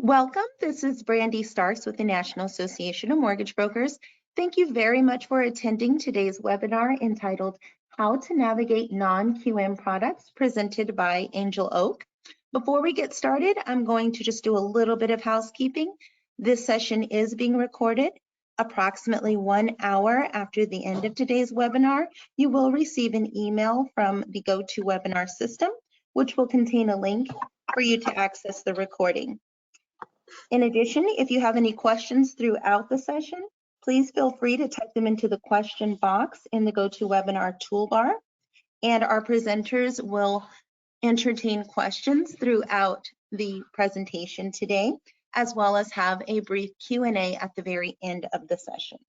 Welcome. This is Brandy Starks with the National Association of Mortgage Brokers. Thank you very much for attending today's webinar entitled How to Navigate Non-QM Products, presented by Angel Oak. Before we get started, I'm going to just do a little bit of housekeeping. This session is being recorded. Approximately 1 hour after the end of today's webinar, you will receive an email from the GoToWebinar system, which will contain a link for you to access the recording. In addition, if you have any questions throughout the session, please feel free to type them into the question box in the GoToWebinar toolbar, and our presenters will entertain questions throughout the presentation today, as well as have a brief Q&A at the very end of the session.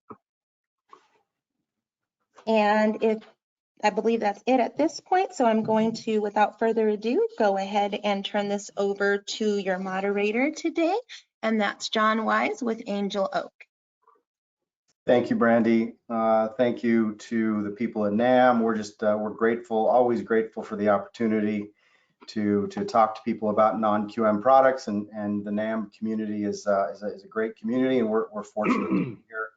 And I believe that's it at this point, so I'm going to, without further ado, go ahead and turn this over to your moderator today, and that's John Wise with Angel Oak. Thank you, Brandy. Thank you to the people at NAMB. We're grateful, always grateful for the opportunity to talk to people about non-QM products, and the NAMB community is a great community, and we're fortunate to be here.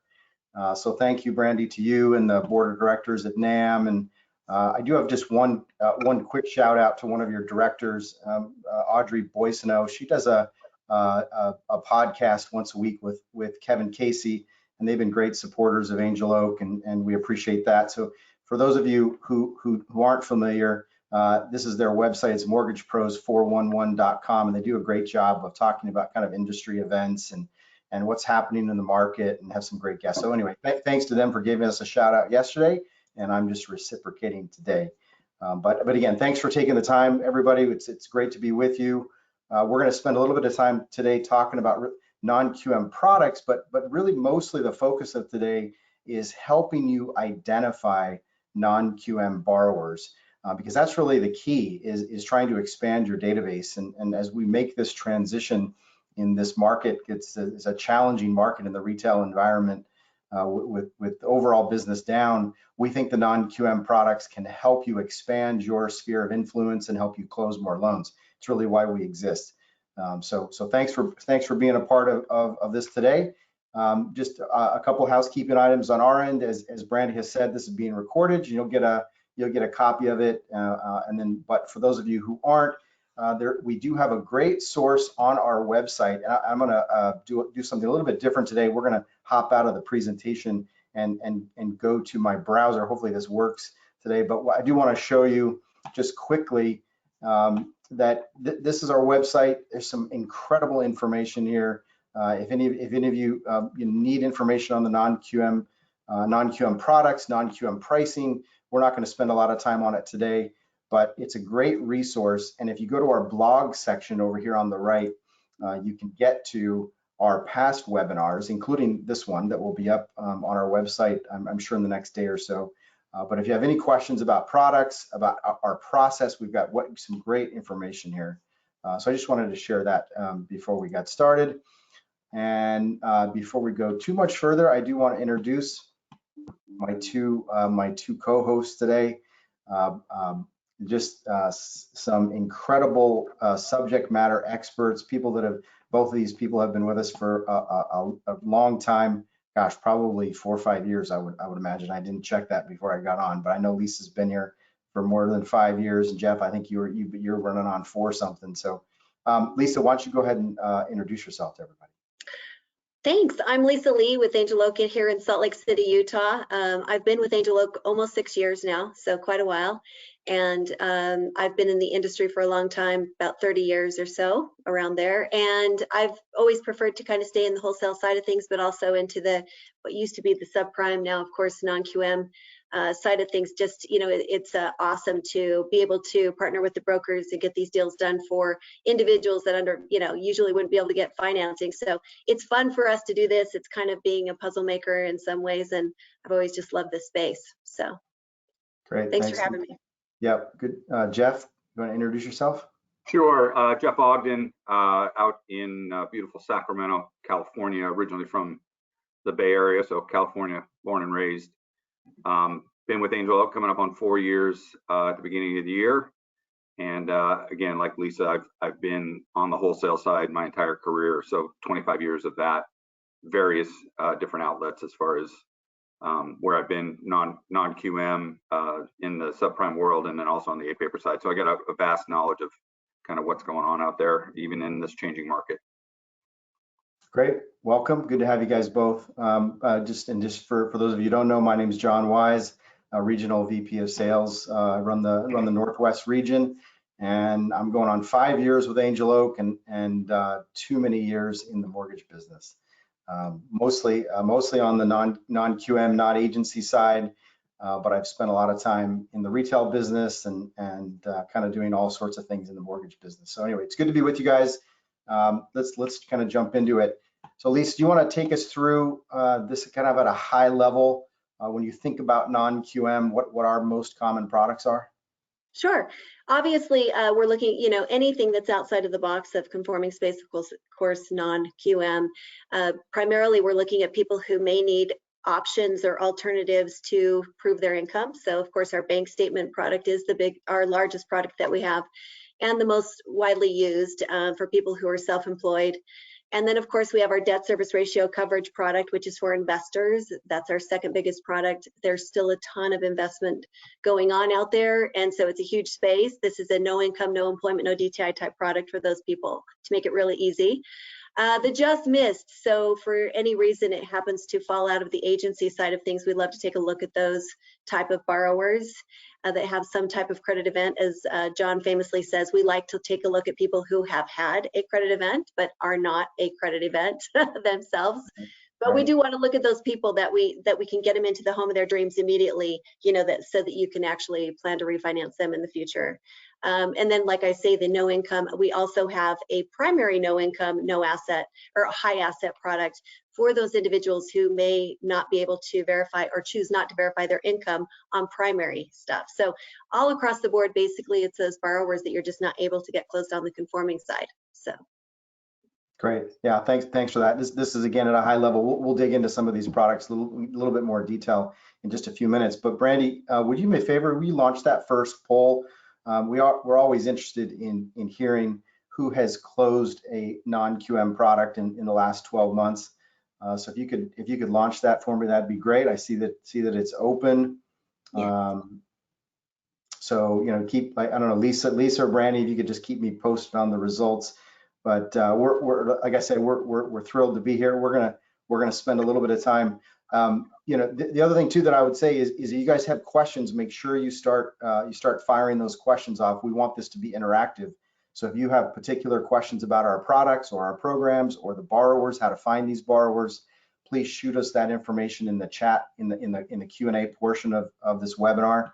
So thank you, Brandy, to you and the board of directors at NAMB. And I do have just one quick shout out to one of your directors, Audrey Boissonneau. She does a podcast once a week with Kevin Casey, and they've been great supporters of Angel Oak, and we appreciate that. So for those of you who aren't familiar, this is their website. It's mortgagepros411.com, and they do a great job of talking about kind of industry events and what's happening in the market, and have some great guests. So anyway, thanks to them for giving us a shout out yesterday, and I'm just reciprocating today. But again, thanks for taking the time, everybody. It's great to be with you. We're going to spend a little bit of time today talking about non-QM products, but really mostly the focus of today is helping you identify non-QM borrowers, because that's really the key, is trying to expand your database. And as we make this transition in this market, it's a challenging market in the retail environment, with overall business down. We think the non-QM products can help you expand your sphere of influence and help you close more loans. It's really why we exist. So thanks for being a part of this today. Just a couple housekeeping items on our end. As Brandy has said, this is being recorded. You'll get a copy of it. But for those of you who aren't, we do have a great source on our website. I'm going to do something a little bit different today. We're going to hop out of the presentation and go to my browser. Hopefully this works today. But I do want to show you just quickly that this is our website. There's some incredible information here. If any of you need information on the non-QM products, non-QM pricing, we're not going to spend a lot of time on it today, but it's a great resource. And if you go to our blog section over here on the right, you can get to our past webinars, including this one that will be up on our website, I'm sure in the next day or so. But if you have any questions about products, about our process, we've got some great information here. So I just wanted to share that before we got started. And before we go too much further, I do want to introduce my two co-hosts today. Some incredible subject matter experts, both of these people have been with us for a long time. Gosh, probably 4 or 5 years, I would imagine. I didn't check that before I got on, but I know Lisa's been here for more than 5 years, and Jeff, I think you're running on 4 something. So, Lisa, why don't you go ahead and introduce yourself to everybody? Thanks. I'm Lisa Lee with Angel Oak here in Salt Lake City, Utah. I've been with Angel Oak almost 6 years now, so quite a while. And I've been in the industry for a long time, about 30 years or so, around there. And I've always preferred to kind of stay in the wholesale side of things, but also into what used to be the subprime, now of course non-QM side of things. Just, it's awesome to be able to partner with the brokers and get these deals done for individuals that usually wouldn't be able to get financing. So it's fun for us to do this. It's kind of being a puzzle maker in some ways, and I've always just loved this space. So great. Thanks for having me. Yeah, good. Jeff, you want to introduce yourself? Sure. Jeff Ogden, out in beautiful Sacramento, California, originally from the Bay Area, so California, born and raised. Been with Angel Oak coming up on 4 years at the beginning of the year. And again, like Lisa, I've been on the wholesale side my entire career, so 25 years of that, various different outlets as far as where I've been non-QM in the subprime world, and then also on the A-paper side. So I got a vast knowledge of kind of what's going on out there, even in this changing market. Great, welcome. Good to have you guys both. Just for those of you who don't know, my name is John Wise, Regional VP of Sales. I run the Northwest region, and I'm going on 5 years with Angel Oak and too many years in the mortgage business. Mostly on the non-QM, not agency side, but I've spent a lot of time in the retail business and kind of doing all sorts of things in the mortgage business. So anyway, it's good to be with you guys. Let's kind of jump into it. So Lisa, do you want to take us through this kind of at a high level? When you think about non-QM, what our most common products are? Sure. Obviously, we're looking, anything that's outside of the box of conforming space, of course, non-QM. Primarily, we're looking at people who may need options or alternatives to prove their income. So, of course, our bank statement product is our largest product that we have, and the most widely used for people who are self-employed. And then, of course, we have our debt service ratio coverage product, which is for investors. That's our second biggest product. There's still a ton of investment going on out there, and so it's a huge space. This is a no income, no employment, no DTI type product for those people to make it really easy. The just missed, so for any reason it happens to fall out of the agency side of things, we'd love to take a look at those type of borrowers that have some type of credit event. As John famously says, we like to take a look at people who have had a credit event but are not a credit event themselves. But we do want to look at those people that we can get them into the home of their dreams immediately, so that you can actually plan to refinance them in the future. And then, like I say, the no income, we also have a primary no income, no asset or high asset product for those individuals who may not be able to verify or choose not to verify their income on primary stuff. So all across the board, basically, it's those borrowers that you're just not able to get closed on the conforming side. So. Great. Yeah, thanks for that. This is again at a high level. We'll dig into some of these products a little bit more detail in just a few minutes. But Brandy, would you do me a favor? Will you launch that first poll? We're always interested in hearing who has closed a non-QM product in the last 12 months. So if you could launch that for me, that'd be great. I see that it's open. Yeah. So I don't know, Lisa or Brandy, if you could just keep me posted on the results. But we're like I said, we're thrilled to be here. We're gonna spend a little bit of time. The other thing too that I would say is if you guys have questions, make sure you start firing those questions off. We want this to be interactive. So if you have particular questions about our products or our programs or the borrowers, how to find these borrowers, please shoot us that information in the chat in the Q&A portion of this webinar.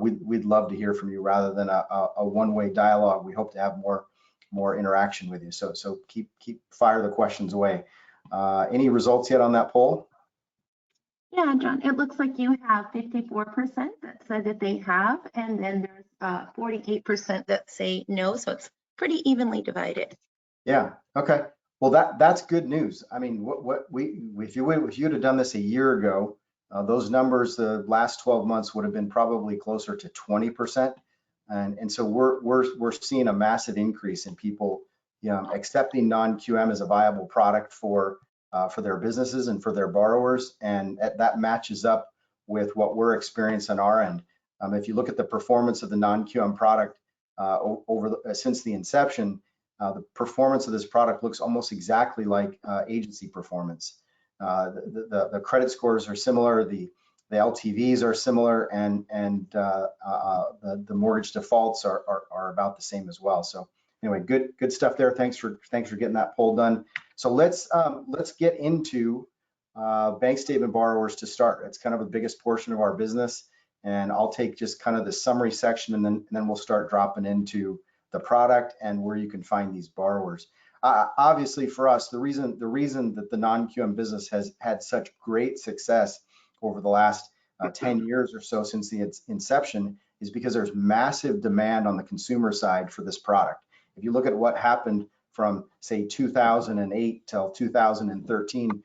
We'd love to hear from you rather than a one-way dialogue. We hope to have more interaction with you. So keep fire the questions away. Any results yet on that poll? Yeah, John, it looks like you have 54% that said that they have, and then there's 48% that say no, so it's pretty evenly divided. Yeah, okay. Well, that's good news. I mean, if you'd have done this a year ago, those numbers the last 12 months would have been probably closer to 20%. And so we're seeing a massive increase in people accepting non-QM as a viable product for their businesses and for their borrowers, and that matches up with what we're experiencing on our end. If you look at the performance of the non-QM product since the inception, the performance of this product looks almost exactly like agency performance. The credit scores are similar, the LTVs are similar, and the mortgage defaults are about the same as well. So anyway, good stuff there. Thanks for getting that poll done. So let's get into bank statement borrowers to start. It's kind of the biggest portion of our business, and I'll take just kind of the summary section, and then we'll start dropping into the product and where you can find these borrowers. Obviously, for us, the reason that the non-QM business has had such great success over the last 10 years or so since its inception is because there's massive demand on the consumer side for this product. If you look at what happened from, say, 2008 till 2013,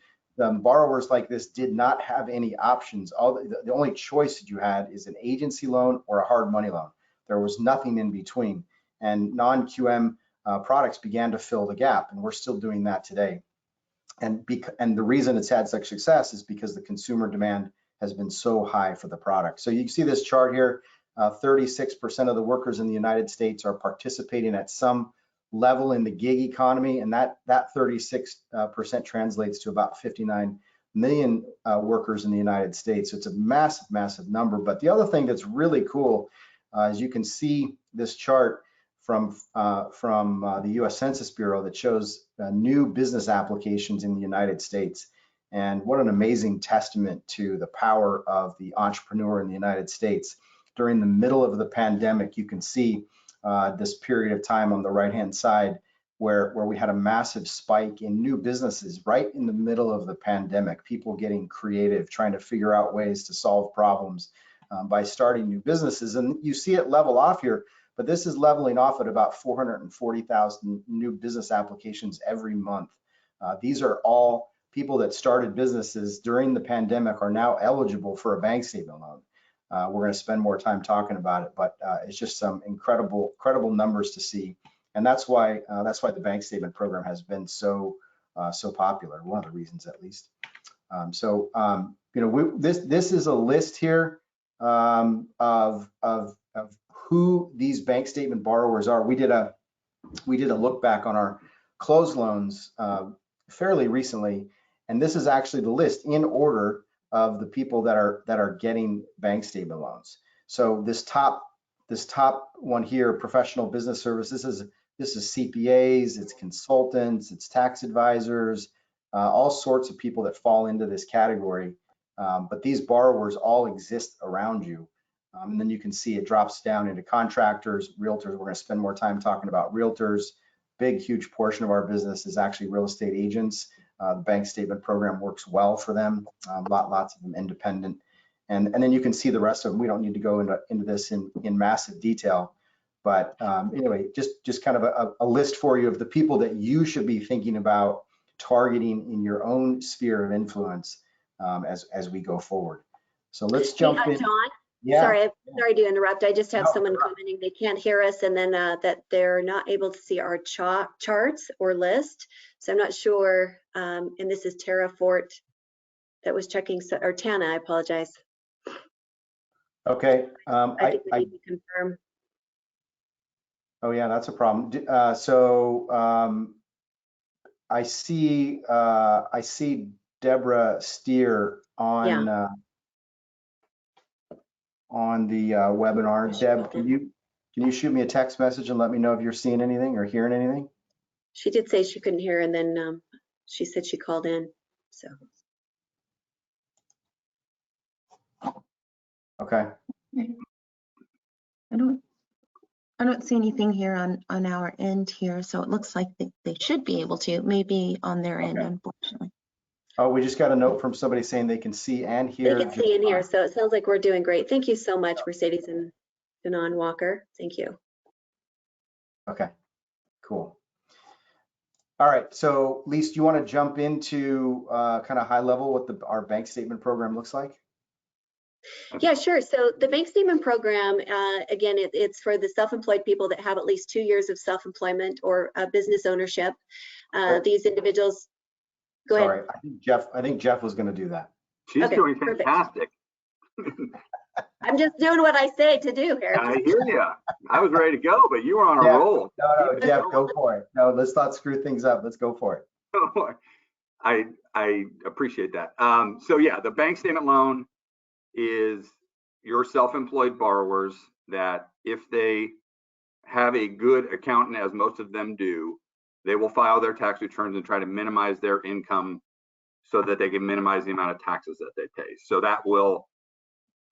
borrowers like this did not have any options. The only choice that you had is an agency loan or a hard money loan. There was nothing in between. And non-QM products began to fill the gap, and we're still doing that today. And the reason it's had such success is because the consumer demand has been so high for the product. So you can see this chart here, 36% of the workers in the United States are participating at some level in the gig economy, and that 36% translates to about 59 million workers in the United States. So it's a massive, massive number. But the other thing that's really cool is you can see this chart from the U.S. Census Bureau that shows new business applications in the United States. And what an amazing testament to the power of the entrepreneur in the United States. During the middle of the pandemic, you can see this period of time on the right-hand side where we had a massive spike in new businesses right in the middle of the pandemic, people getting creative, trying to figure out ways to solve problems by starting new businesses. And you see it level off here, but this is leveling off at about 440,000 new business applications every month. These are all people that started businesses during the pandemic are now eligible for a bank statement loan. We're going to spend more time talking about it, but it's just some incredible numbers to see, and that's why the bank statement program has been so popular. One of the reasons, at least. This is a list here of who these bank statement borrowers are. We did a look back on our closed loans fairly recently, and this is actually the list in order of the people that are getting bank statement loans. So this top one here, professional business services, this is CPAs, it's consultants, it's tax advisors, all sorts of people that fall into this category. But these borrowers all exist around you. And then you can see it drops down into contractors, realtors. We're going to spend more time talking about realtors. Big, huge portion of our business is actually real estate agents. The bank statement program works well for them. Lots of them independent. And then you can see the rest of them. We don't need to go into this in massive detail. But anyway, just kind of a list for you of the people that you should be thinking about targeting in your own sphere of influence as we go forward. So let's jump in. John, yeah. Sorry to interrupt. I just have someone commenting they can't hear us, and then that they're not able to see our charts or list. So I'm not sure. And this is Tara Fort that was checking, or Tana, I apologize. Okay. I think we need to confirm. Oh yeah, that's a problem. I see Deborah Steer on the webinar. Deb, can you shoot me a text message and let me know if you're seeing anything or hearing anything? She did say she couldn't hear, and then she said she called in. So. Okay. I don't see anything here on our end here, so it looks like they should be able to, maybe on their end, unfortunately. Oh, we just got a note from somebody saying they can see and hear. They can see and hear, so it sounds like we're doing great. Thank you so much, Mercedes and Danon Walker. Thank you. Okay, cool. All right, so Lisa, do you want to jump into kind of high level what our bank statement program looks like? Yeah, sure. So the bank statement program, again, it's for the self-employed people that have at least 2 years of self-employment or business ownership. These individuals, go ahead. Sorry, I think Jeff was going to do that. She's doing fantastic. I'm just doing what I say to do here. I hear you. I was ready to go, but you were on a roll. No, Jeff, go for it. No, let's not screw things up. Let's go for it. I appreciate that. So yeah, the bank statement loan is your self-employed borrowers that if they have a good accountant, as most of them do, they will file their tax returns and try to minimize their income so that they can minimize the amount of taxes that they pay. So that will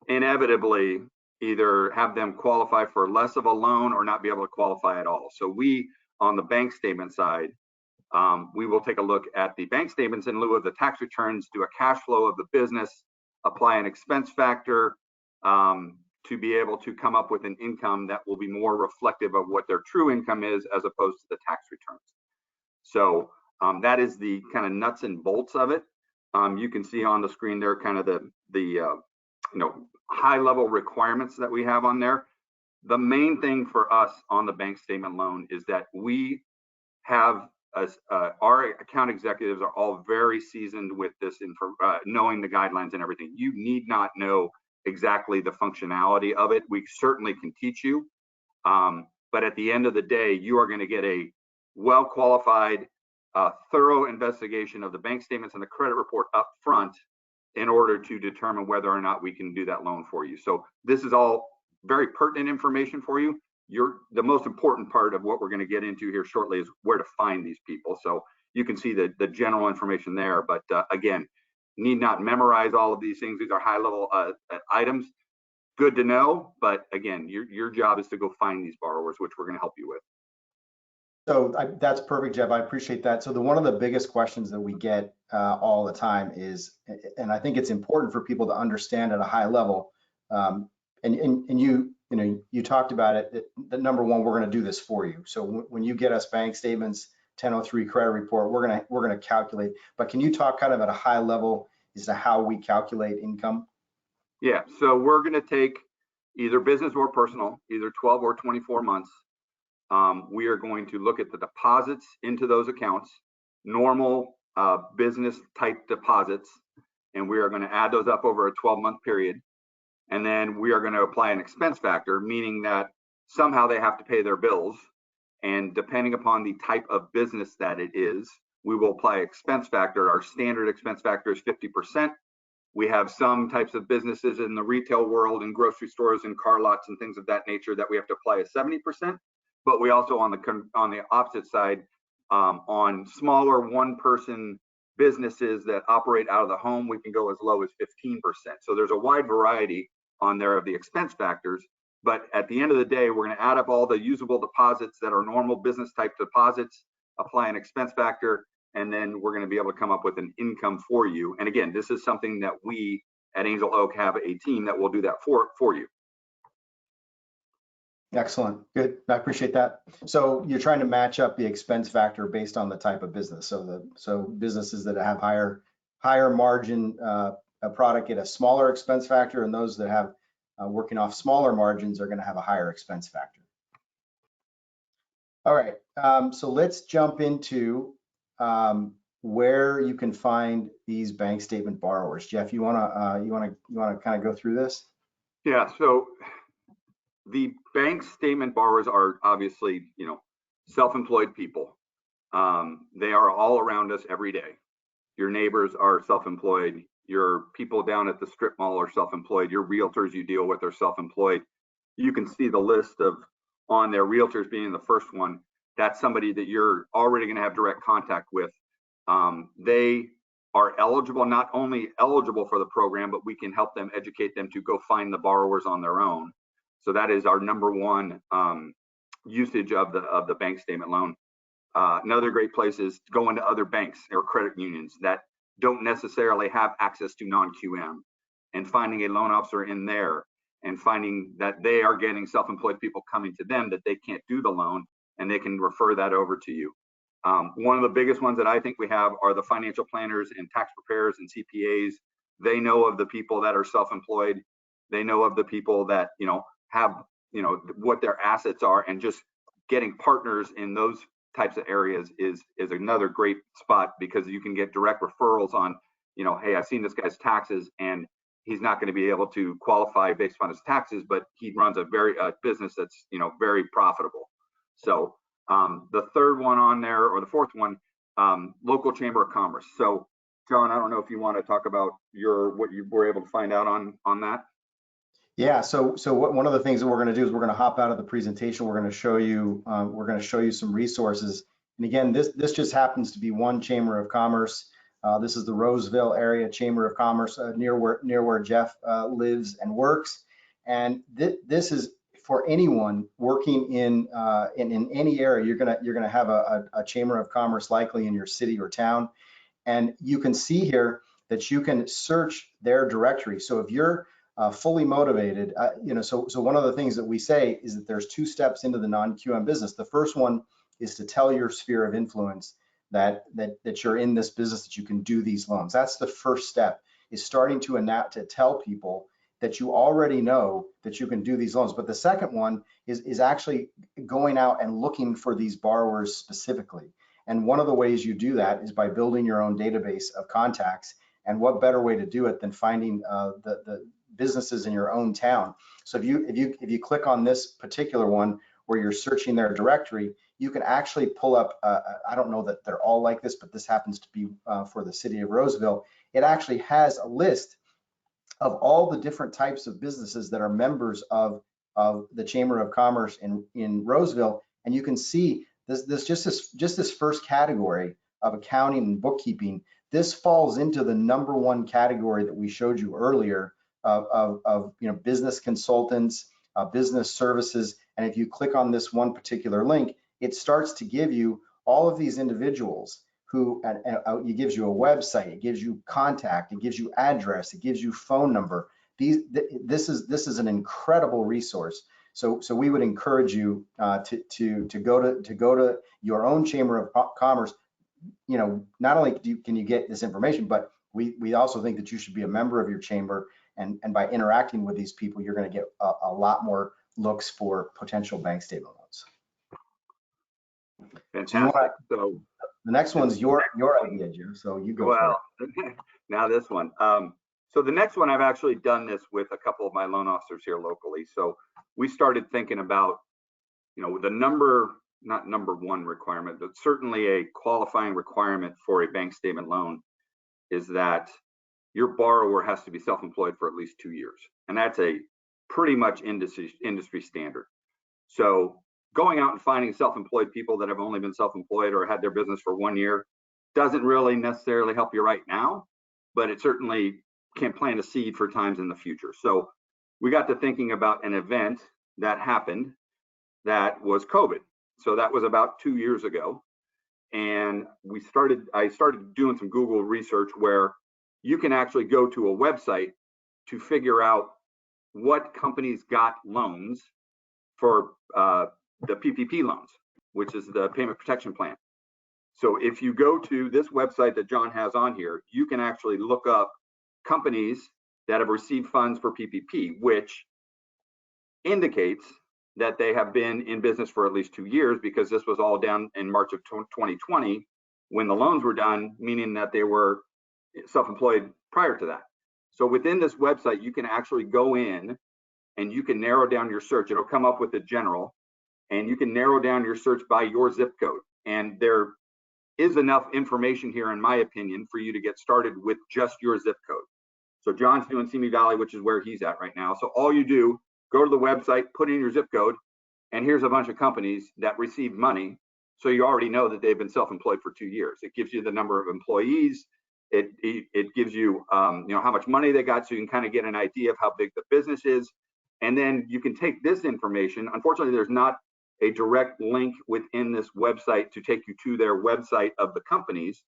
inevitably either have them qualify for less of a loan or not be able to qualify at all. So we, on the bank statement side, we will take a look at the bank statements in lieu of the tax returns, do a cash flow of the business, apply an expense factor to be able to come up with an income that will be more reflective of what their true income is as opposed to the tax returns. So that is the kind of nuts and bolts of it. You can see on the screen there kind of the high level requirements that we have on there. The main thing for us on the bank statement loan is that we have our account executives are all very seasoned with this knowing the guidelines and everything. You need not know exactly the functionality of it. We certainly can teach you. But at the end of the day, you are going to get a well-qualified, thorough investigation of the bank statements and the credit report up front in order to determine whether or not we can do that loan for you. So this is all very pertinent information for you. The most important part of what we're going to get into here shortly is where to find these people. So you can see the general information there, but again, need not memorize all of these things. These are high-level items. Good to know, but again, your job is to go find these borrowers, which we're going to help you with. So that's perfect, Jeff. I appreciate that. So one of the biggest questions that we get all the time is, and I think it's important for people to understand at a high level, and you talked about it, that number one, we're going to do this for you. So when you get us bank statements, 1003 credit report, we're going to calculate. But can you talk kind of at a high level as to how we calculate income? Yeah, so we're going to take either business or personal, either 12 or 24 months. We are going to look at the deposits into those accounts, normal business type deposits, and we are going to add those up over a 12-month period. And then we are going to apply an expense factor, meaning that somehow they have to pay their bills. And depending upon the type of business that it is, we will apply expense factor. Our standard expense factor is 50%. We have some types of businesses in the retail world and grocery stores and car lots and things of that nature that we have to apply a 70%. But we also on the opposite side, on smaller one-person businesses that operate out of the home, we can go as low as 15%. So there's a wide variety on there of the expense factors. But at the end of the day, we're going to add up all the usable deposits that are normal business type deposits, apply an expense factor, and then we're going to be able to come up with an income for you. And again, this is something that we at Angel Oak have a team that will do that for you. Excellent. Good. I appreciate that. So you're trying to match up the expense factor based on the type of business. So businesses that have higher margin a product get a smaller expense factor, and those that have working off smaller margins are going to have a higher expense factor. All right. So let's jump into where you can find these bank statement borrowers. Jeff, you wanna kind of go through this? Yeah. So the bank statement borrowers are obviously, self-employed people. They are all around us every day. Your neighbors are self-employed. Your people down at the strip mall are self-employed. Your realtors you deal with are self-employed. You can see the list of on their realtors being the first one. That's somebody that you're already going to have direct contact with. They are eligible, not only eligible for the program, but we can help them, educate them to go find the borrowers on their own. So that is our number one usage of the bank statement loan. Another great place is going to other banks or credit unions that don't necessarily have access to non-QM, and finding a loan officer in there and finding that they are getting self-employed people coming to them that they can't do the loan, and they can refer that over to you. One of the biggest ones that I think we have are the financial planners and tax preparers and CPAs. They know of the people that are self-employed. They know of the people that, have, what their assets are, and just getting partners in those types of areas is another great spot, because you can get direct referrals on, hey, I've seen this guy's taxes and he's not going to be able to qualify based on his taxes, but he runs a business that's, very profitable. So the third one on there, or the fourth one, local chamber of commerce. So John, I don't know if you want to talk about what you were able to find out on that. Yeah, so one of the things that we're going to do is we're going to hop out of the presentation. We're going to show you some resources. And again, this just happens to be one chamber of commerce. This is the Roseville area chamber of commerce near where Jeff lives and works. And this is for anyone working in any area. You're gonna have a chamber of commerce likely in your city or town, and you can see here that you can search their directory. So if you're fully motivated, so one of the things that we say is that there's two steps into the non-QM business. The first one is to tell your sphere of influence that you're in this business, that you can do these loans. That's the first step, is starting to tell people that you already know that you can do these loans. But the second one is actually going out and looking for these borrowers specifically. And one of the ways you do that is by building your own database of contacts. And what better way to do it than finding the businesses in your own town? So if you click on this particular one where you're searching their directory, you can actually pull up, I don't know that they're all like this, but this happens to be for the city of Roseville. It actually has a list of all the different types of businesses that are members of the Chamber of Commerce in Roseville. And you can see this first category of accounting and bookkeeping. This falls into the #1 category that we showed you earlier of business consultants, business services. And if you click on this one particular link, it starts to give you all of these individuals who, it gives you a website, it gives you contact, it gives you address, it gives you phone number. This is an incredible resource. So we would encourage you to go to your own Chamber of Commerce. Not only can you get this information, but we also think that you should be a member of your chamber, and by interacting with these people, you're going to get a lot more looks for potential bank statement loans. Fantastic. So the next one's your idea, Jim. So you go for it. Now this one. So the next one, I've actually done this with a couple of my loan officers here locally. So we started thinking about, the not #1 requirement, but certainly a qualifying requirement for a bank statement loan is that your borrower has to be self-employed for at least 2 years. And that's a pretty much industry standard. So going out and finding self-employed people that have only been self-employed or had their business for 1 year doesn't really necessarily help you right now, but it certainly can plant a seed for times in the future. So we got to thinking about an event that happened that was COVID. So that was about 2 years ago. And I started doing some Google research where you can actually go to a website to figure out what companies got loans for the PPP loans, which is the Payment Protection Plan. So if you go to this website that John has on here, you can actually look up companies that have received funds for PPP, which indicates that they have been in business for at least 2 years, because this was all done in March of 2020 when the loans were done, meaning that they were self-employed prior to that. So within this website, you can actually go in and you can narrow down your search. It'll come up with the general, and you can narrow down your search by your zip code. And there is enough information here, in my opinion, for you to get started with just your zip code. So John's doing Simi Valley, which is where he's at right now. So all you do, go to the website, put in your zip code, and here's a bunch of companies that received money. So you already know that they've been self-employed for 2 years. It gives you the number of employees. It gives you, how much money they got, so you can kind of get an idea of how big the business is. And then you can take this information. Unfortunately, there's not a direct link within this website to take you to their website of the companies,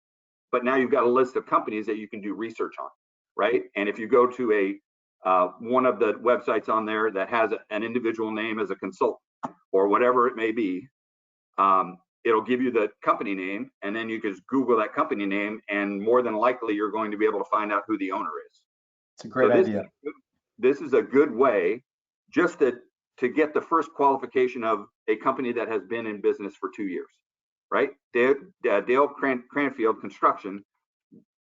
but now you've got a list of companies that you can do research on, right? And if you go to one of the websites on there that has an individual name as a consultant or whatever it may be, it'll give you the company name, and then you can just Google that company name, and more than likely you're going to be able to find out who the owner is. It's a great idea. This is a good way just to get the first qualification of a company that has been in business for 2 years, right? Dale Cranfield Construction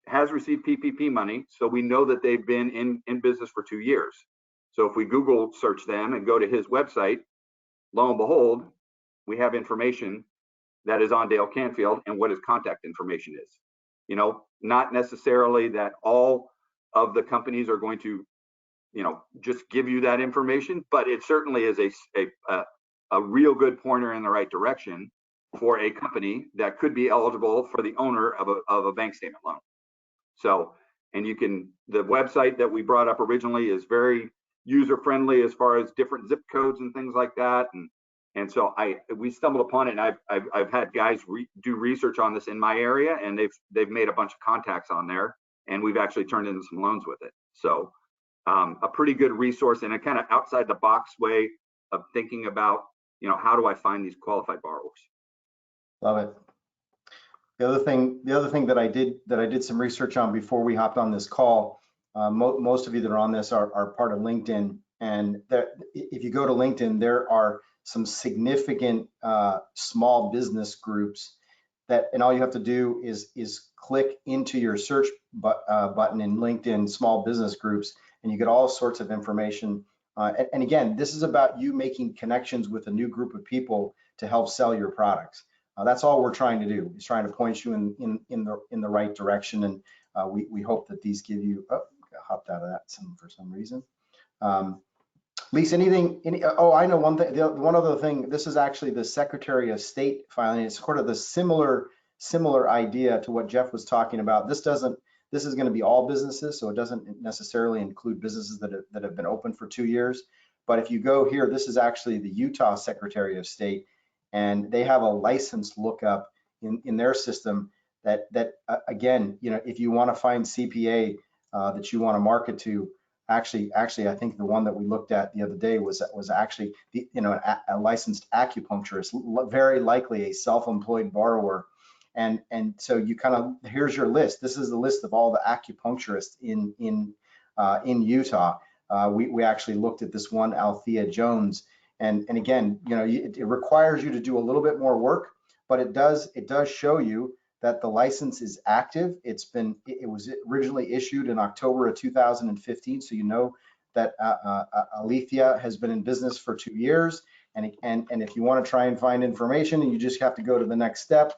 has received PPP money, so we know that they've been in business for 2 years. So if we Google search them and go to his website, lo and behold, we have information that is on Dale Canfield and what his contact information is. Not necessarily that all of the companies are going to, just give you that information, but it certainly is a real good pointer in the right direction for a company that could be eligible for the owner of a bank statement loan. So, and the website that we brought up originally is very user-friendly as far as different zip codes and things like that. And so we stumbled upon it, and I've had guys do research on this in my area, and they've made a bunch of contacts on there, and we've actually turned into some loans with it. So a pretty good resource, and a kind of outside the box way of thinking about, how do I find these qualified borrowers? Love it. The other thing that I did some research on before we hopped on this call, Most of you that are on this are part of LinkedIn, and if you go to LinkedIn, there are some significant small business groups and all you have to do is click into your search button in LinkedIn small business groups, and you get all sorts of information. And again, this is about you making connections with a new group of people to help sell your products. That's all we're trying to do, is trying to point you in the right direction. And we hope that these give you. Oh, I hopped out of that for some reason. Lisa, oh, I know one thing. One other thing. This is actually the Secretary of State filing. It's sort of the similar idea to what Jeff was talking about. This is going to be all businesses, so it doesn't necessarily include businesses that have been open for 2 years. But if you go here, this is actually the Utah Secretary of State, and they have a license lookup in their system that again, if you want to find CPA that you want to market to. Actually, I think the one that we looked at the other day was actually a licensed acupuncturist, very likely a self-employed borrower, and so you here's your list. This is the list of all the acupuncturists in Utah. We actually looked at this one, Althea Jones, and again, it requires you to do a little bit more work, but it does show you that the license is active. It was originally issued in October of 2015, so you know that Alethea has been in business for 2 years. And if you want to try and find information, you just have to go to the next step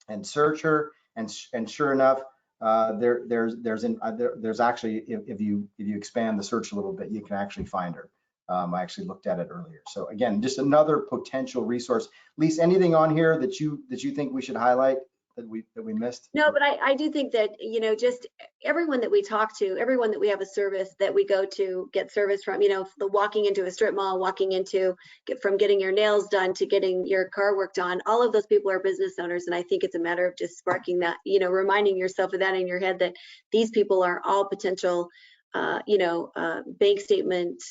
and search her. And sure enough, there's actually, if you expand the search a little bit, you can actually find her. I actually looked at it earlier. So again, just another potential resource. Lisa, anything on here that you think we should highlight that we missed? No, but I do think that, just everyone that we talk to, everyone that we have a service that we go to get service from, the walking into a strip mall, from getting your nails done to getting your car worked on, all of those people are business owners. And I think it's a matter of just sparking that, reminding yourself of that in your head, that these people are all potential, bank statement,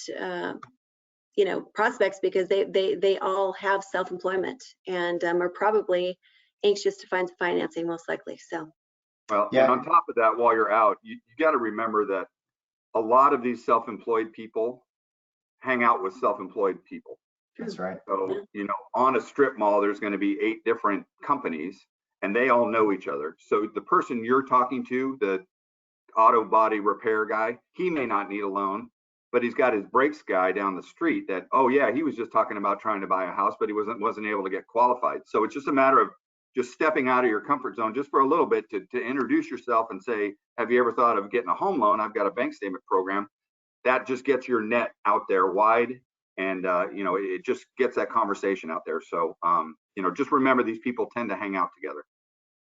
prospects, because they all have self-employment and are probably anxious to find financing, most likely. So, well, yeah. And on top of that, while you're out, you got to remember that a lot of these self-employed people hang out with self-employed people. That's right. So, on a strip mall, there's going to be 8 different companies, and they all know each other. So the person you're talking to, the auto body repair guy, he may not need a loan, but he's got his brakes guy down the street that, oh yeah, he was just talking about trying to buy a house, but he wasn't able to get qualified. So it's just a matter of just stepping out of your comfort zone just for a little bit to introduce yourself and say, have you ever thought of getting a home loan? I've got a bank statement program. That just gets your net out there wide, and it just gets that conversation out there. So just remember, these people tend to hang out together.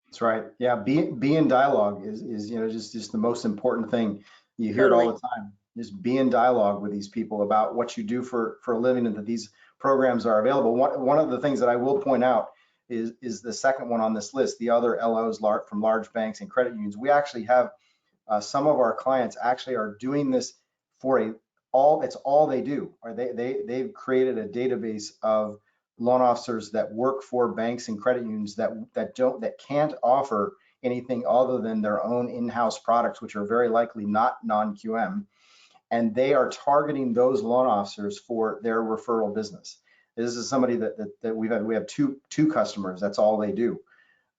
That's right. Yeah, be in dialogue is just the most important thing. You hear Totally. it all the time. Just be in dialogue with these people about what you do for a living, and that these programs are available. One of the things that I will point out is the second one on this list, the other LOs from large banks and credit unions. We actually have some of our clients actually are doing this for it's all they do. Or they've created a database of loan officers that work for banks and credit unions that can't offer anything other than their own in-house products, which are very likely not non-QM, and they are targeting those loan officers for their referral business. This is somebody that we have two customers. That's all they do,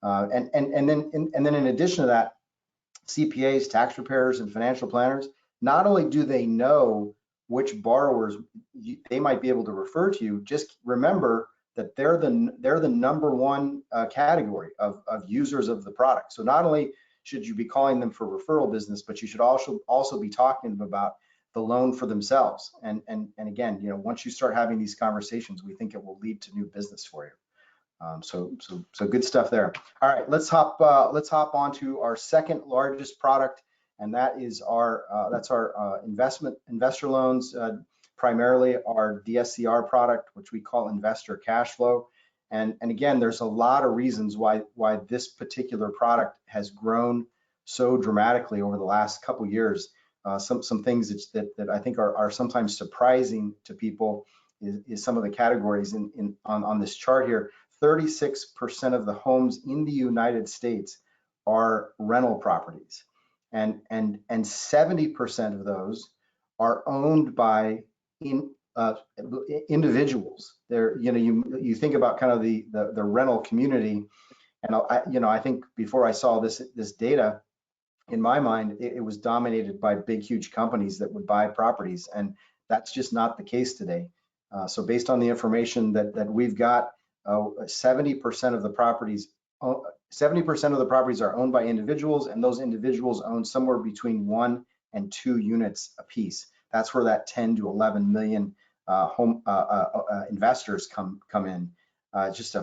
and then in addition to that, CPAs, tax preparers, and financial planners, not only do they know which borrowers they might be able to refer to you, just remember that they're the number one category of users of the product. So not only should you be calling them for referral business, but you should also be talking to them about the loan for themselves. And again, once you start having these conversations, we think it will lead to new business for you. So good stuff there. All right, let's hop onto our second largest product, and that is our investor loans, primarily our DSCR product, which we call investor cash flow. And again, there's a lot of reasons why this particular product has grown so dramatically over the last couple of years. Some things that I think are sometimes surprising to people is some of the categories on this chart here. 36% of the homes in the United States are rental properties. and 70% of those are owned by individuals. They're, you think about kind of the rental community, and I think before I saw this data, in my mind, it was dominated by big, huge companies that would buy properties, and that's just not the case today. So based on the information that we've got, 70% of the properties, 70% of the properties are owned by individuals, and those individuals own somewhere between 1 and 2 units apiece. That's where that 10 to 11 million home investors come in. Just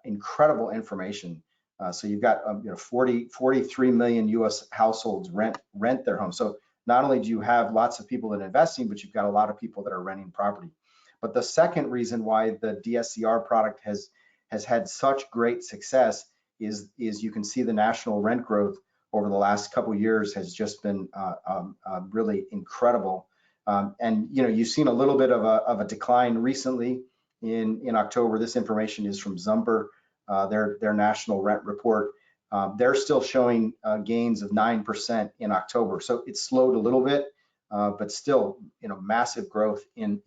incredible information. So you've got 43 million U.S. households rent their home. So not only do you have lots of people that are investing, but you've got a lot of people that are renting property. But the second reason why the DSCR product has had such great success is you can see the national rent growth over the last couple of years has just been really incredible. And you've seen a little bit of a decline recently in October. This information is from Zumper. Their national rent report. They're still showing gains of 9% in October. So it slowed a little bit, but still, massive growth in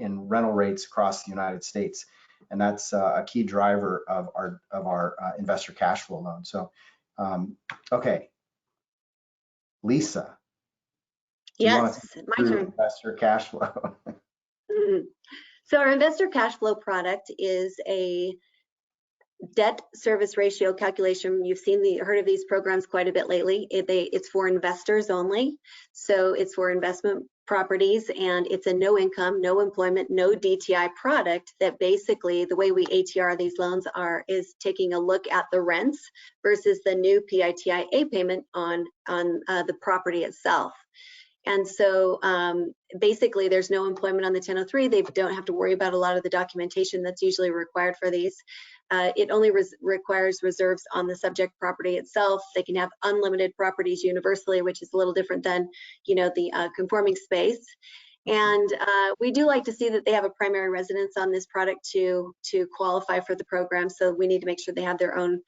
rental rates across the United States. And that's a key driver of our investor cash flow loan. So, okay, Lisa. Yes, my turn. Investor cash flow. So our investor cash flow product is a debt service ratio calculation. You've heard of these programs quite a bit lately. It's for investors only. So it's for investment properties, and it's a no income, no employment, no DTI product that basically the way we ATR these loans is taking a look at the rents versus the new PITIA payment on the property itself. And so basically there's no employment on the 1003. They don't have to worry about a lot of the documentation that's usually required for these. It only requires reserves on the subject property itself. They can have unlimited properties universally, which is a little different than, the conforming space. And we do like to see that they have a primary residence on this product to qualify for the program. So we need to make sure they have their own,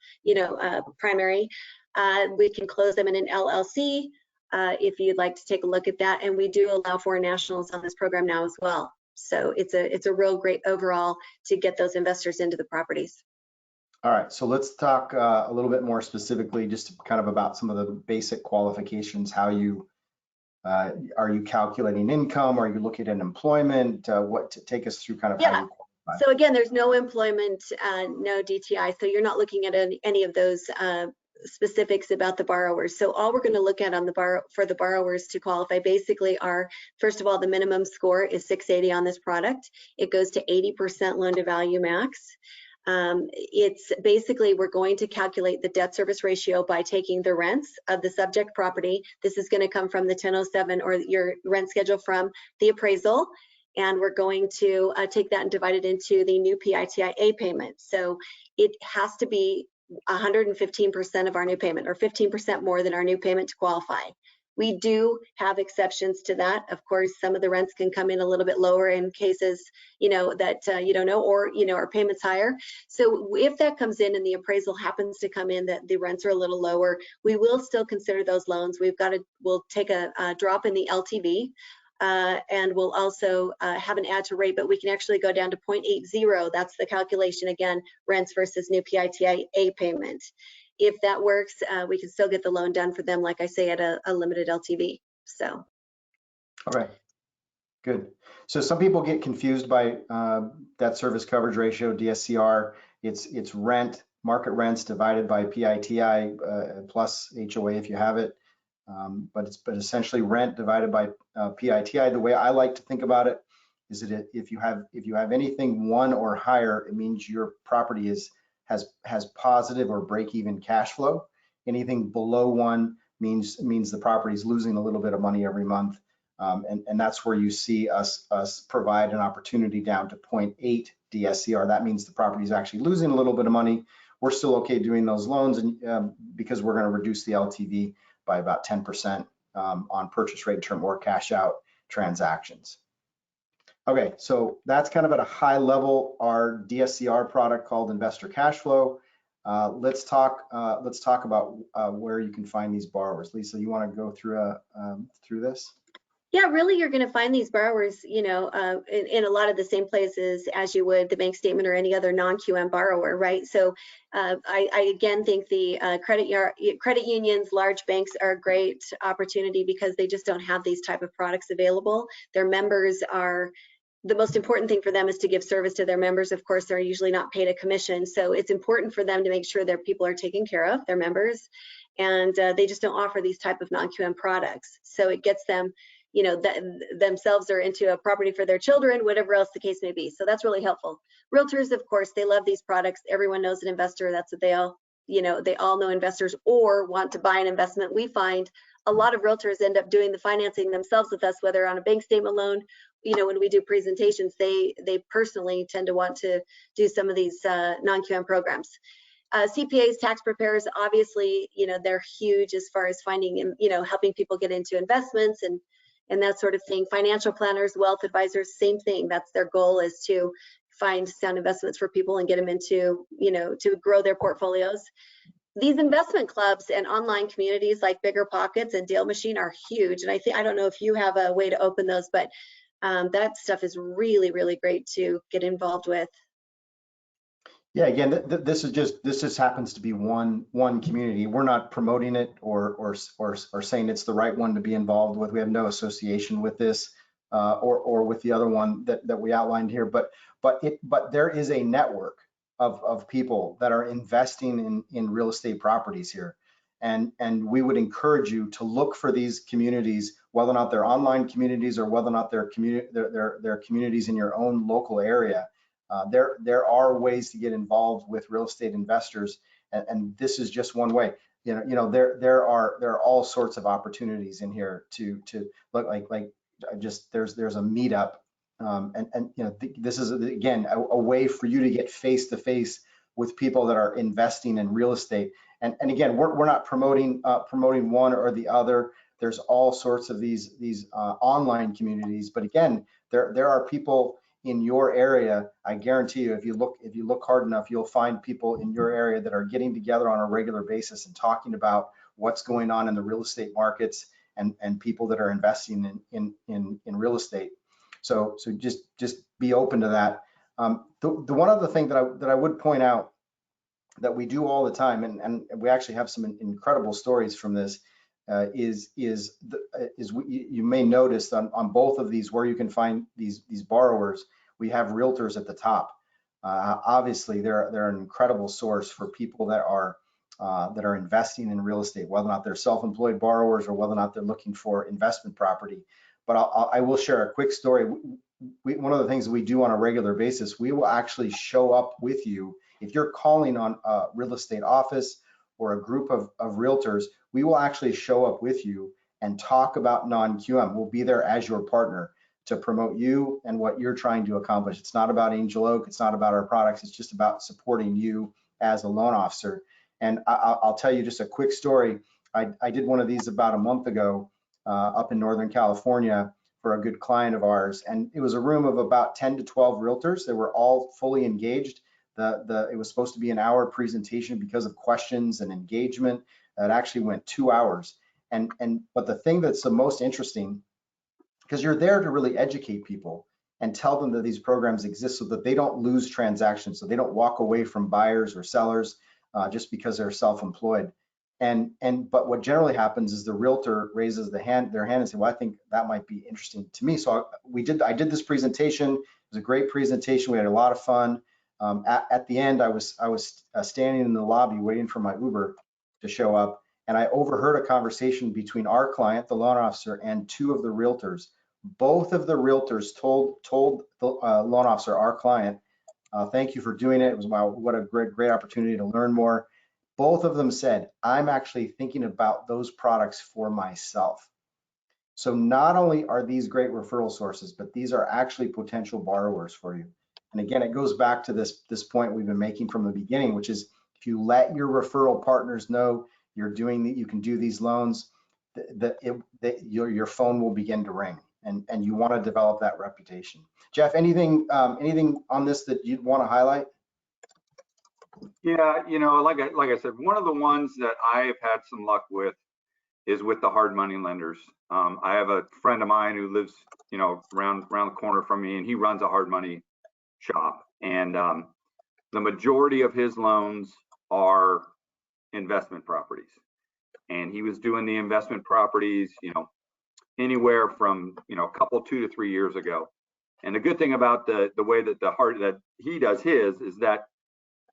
primary. We can close them in an LLC if you'd like to take a look at that. And we do allow foreign nationals on this program now as well. So it's a real great overall to get those investors into the properties. All right, so let's talk a little bit more specifically, just kind of about some of the basic qualifications. How you are you calculating income? Are you looking at employment? Take us through kind of how you qualify. So again, there's no employment, no DTI. So you're not looking at any of those specifics about the borrowers. So all we're going to look at on for the borrowers to qualify basically are, first of all, the minimum score is 680 on this product. It goes to 80% loan to value max. It's basically, we're going to calculate the debt service ratio by taking the rents of the subject property. This is going to come from the 1007 or your rent schedule from the appraisal. And we're going to take that and divide it into the new PITIA payment. So it has to be 115% of our new payment, or 15% more than our new payment to qualify. We do have exceptions to that. Of course, some of the rents can come in a little bit lower in cases, that you don't know, or, our payment's higher. So if that comes in and the appraisal happens to come in that the rents are a little lower, we will still consider those loans. We'll take a drop in the LTV. And we'll also have an add to rate, but we can actually go down to 0.80. That's the calculation again, rents versus new PITIA payment. If that works, we can still get the loan done for them, like I say, at a limited LTV. So. All right, good. So some people get confused by debt service coverage ratio, DSCR. It's rent, market rents divided by PITI plus HOA if you have it. But essentially rent divided by PITI. The way I like to think about it is that if you have anything 1 or higher, it means your property has positive or break-even cash flow. Anything below 1 means the property is losing a little bit of money every month, and that's where you see us provide an opportunity down to 0.8 DSCR. That means the property is actually losing a little bit of money. We're still okay doing those loans, and because we're going to reduce the LTV by about 10% on purchase rate term or cash out transactions. Okay, so that's kind of at a high level our DSCR product called Investor Cash Flow. Let's talk about where you can find these borrowers. Lisa, you want to go through this? Yeah, really, you're going to find these borrowers, in a lot of the same places as you would the bank statement or any other non-QM borrower, right? So I again think the credit unions, large banks are a great opportunity because they just don't have these type of products available. Their members are, the most important thing for them is to give service to their members. Of course, they're usually not paid a commission. So it's important for them to make sure their people are taken care of, their members, and they just don't offer these type of non-QM products. So it gets them, themselves are into a property for their children, whatever else the case may be. So that's really helpful. Realtors, of course, they love these products. Everyone knows an investor. That's what they all know investors or want to buy an investment. We find a lot of realtors end up doing the financing themselves with us, whether on a bank statement loan. When we do presentations, they personally tend to want to do some of these non-QM programs. CPAs, tax preparers, obviously, they're huge as far as finding, helping people get into investments and that sort of thing. Financial planners, wealth advisors, same thing. That's their goal, is to find sound investments for people and get them into, to grow their portfolios. These investment clubs and online communities like Bigger Pockets and Deal Machine are huge. And I don't know if you have a way to open those, but that stuff is really, really great to get involved with. Yeah, again, this just happens to be one community. We're not promoting it or saying it's the right one to be involved with. We have no association with this or with the other one that we outlined here. But there is a network of people that are investing in real estate properties here, and we would encourage you to look for these communities, whether or not they're online communities or whether or not they're communities in your own local area. There are ways to get involved with real estate investors, and this is just one way. There are all sorts of opportunities in here to look like just there's a meetup, and this is again a way for you to get face to face with people that are investing in real estate. And again, we're not promoting one or the other. There's all sorts of these online communities, but again, there are people in your area. I guarantee you, if you look hard enough, you'll find people in your area that are getting together on a regular basis and talking about what's going on in the real estate markets and people that are investing in real estate. So just be open to that. The one other thing that I would point out that we do all the time, and we actually have some incredible stories from this, you may notice on both of these where you can find these borrowers, we have realtors at the top. Obviously, they're an incredible source for people that are investing in real estate, whether or not they're self-employed borrowers or whether or not they're looking for investment property. But I will share a quick story. One of the things that we do on a regular basis, we will actually show up with you. If you're calling on a real estate office or a group of realtors, we will actually show up with you and talk about non-QM. We'll be there as your partner to promote you and what you're trying to accomplish. It's not about Angel Oak. It's not about our products. It's just about supporting you as a loan officer. And I'll tell you just a quick story. I did one of these about a month ago up in Northern California for a good client of ours. And it was a room of about 10 to 12 realtors. They were all fully engaged. It was supposed to be an hour presentation. Because of questions and engagement, it actually went 2 hours. But the thing that's the most interesting, because you're there to really educate people and tell them that these programs exist so that they don't lose transactions, so they don't walk away from buyers or sellers just because they're self-employed. But what generally happens is the realtor raises their hand and says, well, I think that might be interesting to me. So I did this presentation. It was a great presentation. We had a lot of fun. At the end, I was standing in the lobby waiting for my Uber to show up, and I overheard a conversation between our client, the loan officer, and two of the realtors. Both of the realtors told the loan officer, our client, thank you for doing it. It was, wow, what a great opportunity to learn more. Both of them said, I'm actually thinking about those products for myself. So not only are these great referral sources, but these are actually potential borrowers for you. And again, it goes back to this point we've been making from the beginning, which is if you let your referral partners know you're doing that, you can do these loans, your phone will begin to ring, and you want to develop that reputation. Jeff, anything on this that you'd want to highlight? Yeah, like I said, one of the ones that I have had some luck with is with the hard money lenders. I have a friend of mine who lives, around the corner from me, and he runs a hard money shop. And the majority of his loans are investment properties. And he was doing the investment properties, anywhere from, a couple, 2 to 3 years ago. And the good thing about the way that that he does his is that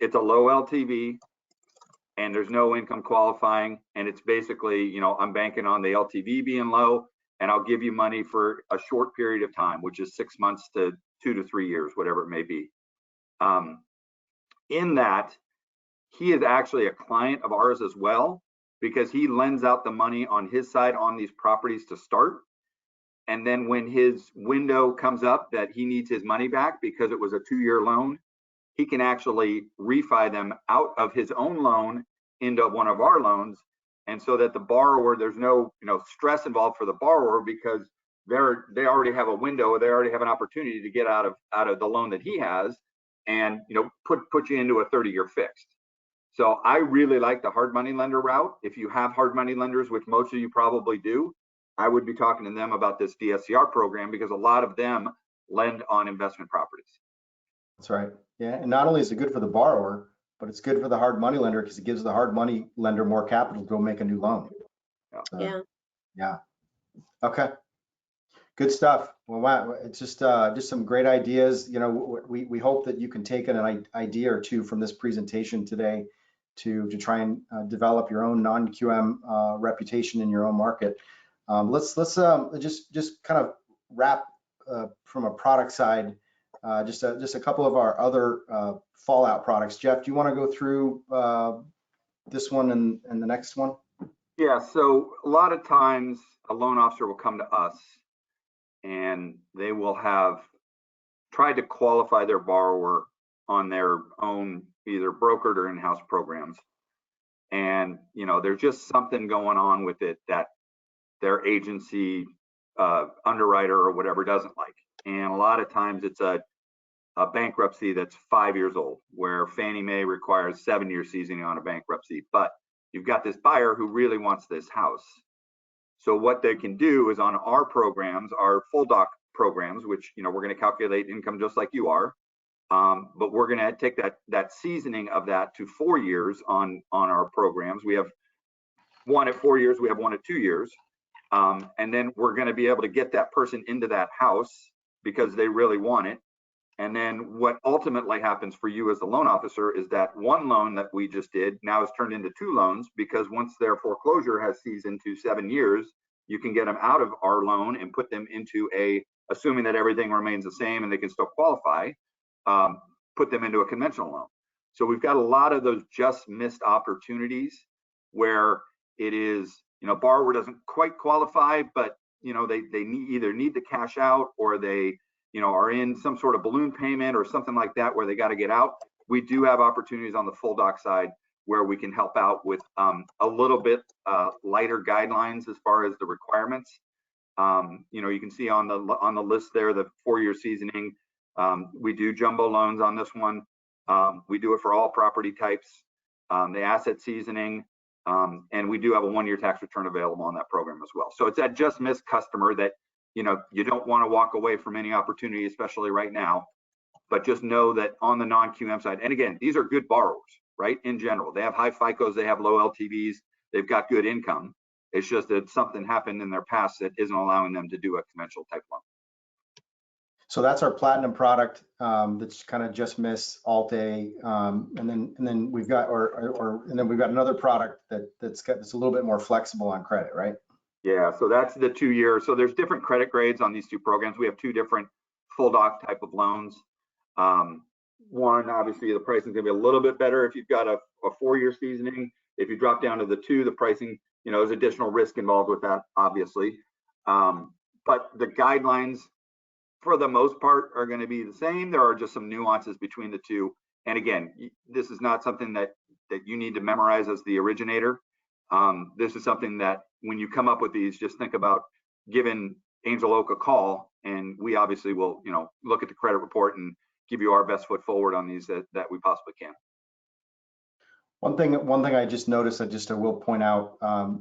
it's a low LTV and there's no income qualifying. And it's basically, I'm banking on the LTV being low, and I'll give you money for a short period of time, which is 6 months to 2 to 3 years, whatever it may be. In that, he is actually a client of ours as well, because he lends out the money on his side on these properties to start. And then when his window comes up that he needs his money back because it was a 2-year loan, he can actually refi them out of his own loan into one of our loans. And so that the borrower, there's no, stress involved for the borrower, because they already have a window, they already have an opportunity to get out of the loan that he has, and put you into a 30-year fixed. So I really like the hard money lender route. If you have hard money lenders, which most of you probably do, I would be talking to them about this DSCR program, because a lot of them lend on investment properties. That's right. Yeah, and not only is it good for the borrower, but it's good for the hard money lender, because it gives the hard money lender more capital to go make a new loan. Yeah. Yeah. Okay. Good stuff. Well, wow, it's just some great ideas. We hope that you can take an idea or two from this presentation today to try and develop your own non-QM reputation in your own market. Let's just kind of wrap from a product side. Just a couple of our other fallout products. Jeff, do you want to go through this one and the next one? Yeah. So a lot of times a loan officer will come to us and they will have tried to qualify their borrower on their own either brokered or in-house programs. And, there's just something going on with it that their agency underwriter or whatever doesn't like. And a lot of times it's a bankruptcy that's 5 years old, where Fannie Mae requires 7-year seasoning on a bankruptcy. But you've got this buyer who really wants this house. So what they can do is, on our programs, our full doc programs, which, we're going to calculate income just like you are. But we're going to take that seasoning of that to 4 years on our programs. We have one at 4 years, we have one at 2 years. And then we're going to be able to get that person into that house because they really want it. And then what ultimately happens for you as the loan officer is that one loan that we just did now is turned into 2 loans, because once their foreclosure has seasoned to 7 years, you can get them out of our loan and put them into assuming that everything remains the same and they can still qualify, put them into a conventional loan. So we've got a lot of those just missed opportunities where it is, borrower doesn't quite qualify, but they either need to cash out, or they are in some sort of balloon payment or something like that where they got to get out. We do have opportunities on the full doc side where we can help out with a little bit lighter guidelines as far as the requirements. You can see on the list there, the 4-year seasoning. We do jumbo loans on this one. We do it for all property types, the asset seasoning, and we do have a 1-year tax return available on that program as well. So it's that just missed customer that you don't want to walk away from any opportunity, especially right now. But just know that on the non-QM side, and again, these are good borrowers, right? In general, they have high FICOs, they have low LTVs, they've got good income. It's just that something happened in their past that isn't allowing them to do a conventional type loan. So that's our platinum product that's kind of just missed Alt-A, and then we've got we've got another product that's a little bit more flexible on credit, right? Yeah, so that's the 2-year. So there's different credit grades on these 2 programs. We have 2 different full doc type of loans. One, obviously, the pricing is going to be a little bit better if you've got a 4-year seasoning. If you drop down to the 2, the pricing, there's additional risk involved with that, obviously. But the guidelines, for the most part, are going to be the same. There are just some nuances between the 2. And again, this is not something that you need to memorize as the originator. This is something that when you come up with these, just think about giving Angel Oak a call, and we obviously will, look at the credit report and give you our best foot forward on these that we possibly can. One thing I just noticed, I will point out,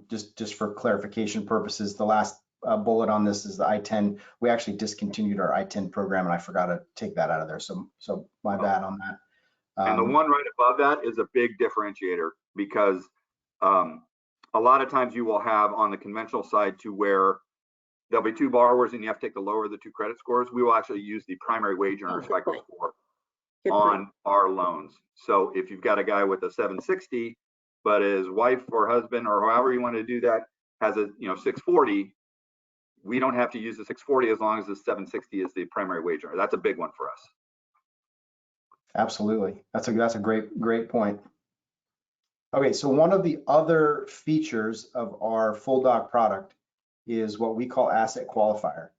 just for clarification purposes, the last bullet on this is the I-10. We actually discontinued our I-10 program, and I forgot to take that out of there. So my bad on that. And the one right above that is a big differentiator, because a lot of times you will have on the conventional side to where there'll be two borrowers and you have to take the lower of the two credit scores. We will actually use the primary wage earner FICO score on our loans. So if you've got a guy with a 760, but his wife or husband or however you want to do that has a 640, we don't have to use the 640 as long as the 760 is the primary wage earner. That's a big one for us. Absolutely. That's a great point. Okay, so one of the other features of our full doc product is what we call asset qualifier.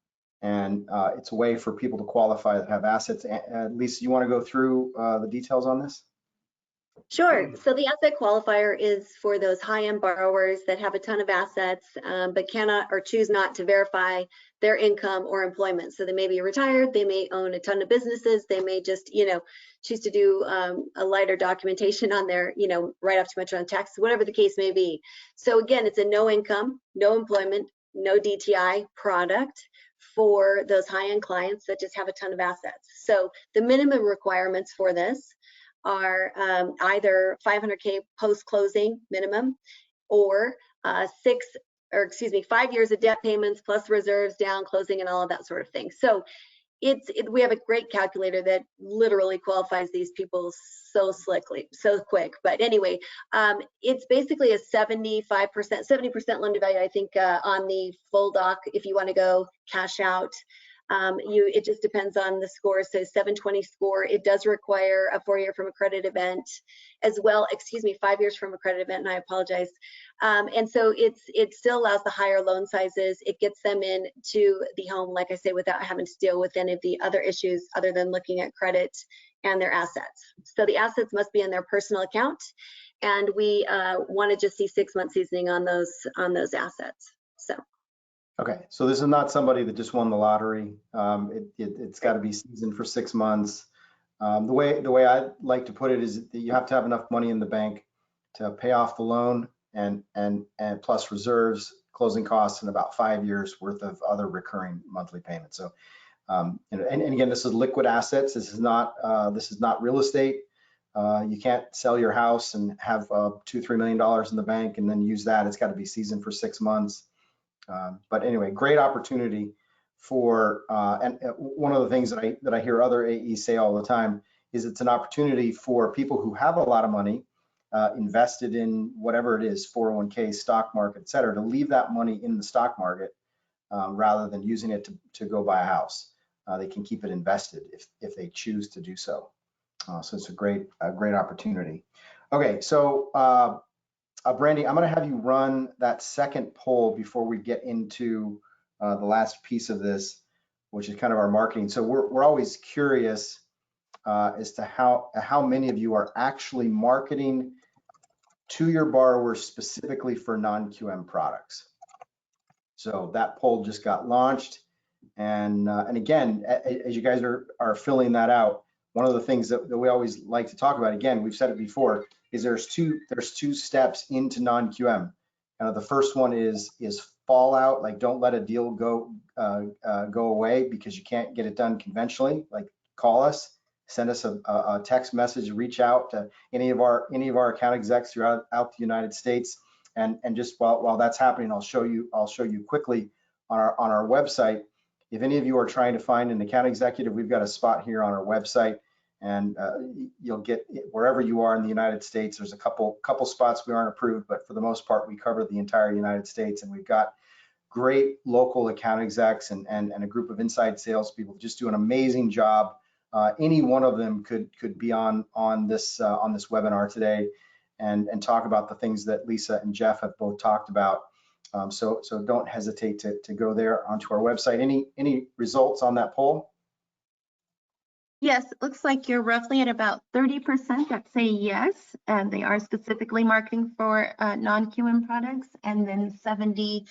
And it's a way for people to qualify that have assets. Lisa, you want to go through the details on this? Sure. So the asset qualifier is for those high-end borrowers that have a ton of assets, but cannot or choose not to verify their income or employment. So they may be retired, they may own a ton of businesses, they may just, choose to do a lighter documentation on their, write off too much on taxes, whatever the case may be. So again, it's a no income, no employment, no DTI product for those high-end clients that just have a ton of assets. So the minimum requirements for this are either 500K post-closing minimum or 5 years of debt payments plus reserves down, closing, and all of that sort of thing. So we have a great calculator that literally qualifies these people so quick. But anyway, it's basically a 70% loan to value, I think, on the full doc if you want to go cash out. It just depends on the score. So 720 score, it does require a 4-year from a credit event as well, 5 years from a credit event, and I apologize. And so it still allows the higher loan sizes. It gets them into the home, like I say, without having to deal with any of the other issues other than looking at credit and their assets. So the assets must be in their personal account, and we want to just see 6-month seasoning on those assets. So. Okay, so this is not somebody that just won the lottery. It's got to be seasoned for 6 months. The way I like to put it is that you have to have enough money in the bank to pay off the loan and plus reserves, closing costs, and about 5 years worth of other recurring monthly payments. So, and again, this is liquid assets. This is not real estate. You can't sell your house and have $2-3 million in the bank and then use that. It's got to be seasoned for 6 months. But anyway, great opportunity for, and one of the things that I hear other AEs say all the time is it's an opportunity for people who have a lot of money invested in whatever it is, 401k, stock market, et cetera, to leave that money in the stock market rather than using it to go buy a house. They can keep it invested if they choose to do so. So it's a great opportunity. Okay, so Brandy, I'm going to have you run that second poll before we get into the last piece of this, which is kind of our marketing. So we're always curious as to how many of you are actually marketing to your borrowers specifically for non-QM products. So that poll just got launched, and again, as you guys are filling that out, one of the things that we always like to talk about, again, we've said it before, is there's two steps into non-QM. The first one is fallout, like don't let a deal go away because you can't get it done conventionally. Like call us, send us a text message, reach out to any of our account execs throughout the United States, and just while that's happening, I'll show you quickly on our website. If any of you are trying to find an account executive, we've got a spot here on our website, and you'll get wherever you are in the United States. There's a couple spots we aren't approved, but for the most part, we cover the entire United States, and we've got great local account execs and a group of inside salespeople just do an amazing job. Any one of them could be on this webinar today and talk about the things that Lisa and Jeff have both talked about. So don't hesitate to go there onto our website. Any results on that poll? Yes, it looks like you're roughly at about 30% that say yes, and they are specifically marketing for non-QM products, and then 70%